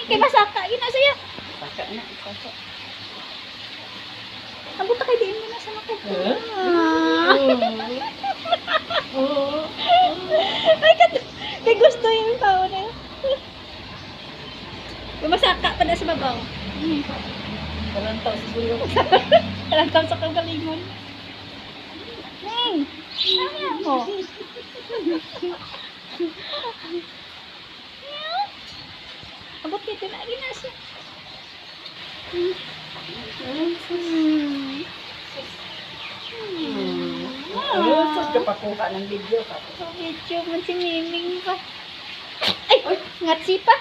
Kay masaka gina siya. Saka na, saka. Abot kay diin mo na sa mako. Ay kay gusto yung tao na. Kay masaka pa na sa babaw. Kalantaw sa suyo. Kalantaw sa kagalingon. Ano mo? Abot dito na gina siya. Sus, kapakuha ng video. Video man si Miming pa. Ay! Ngatsi pa!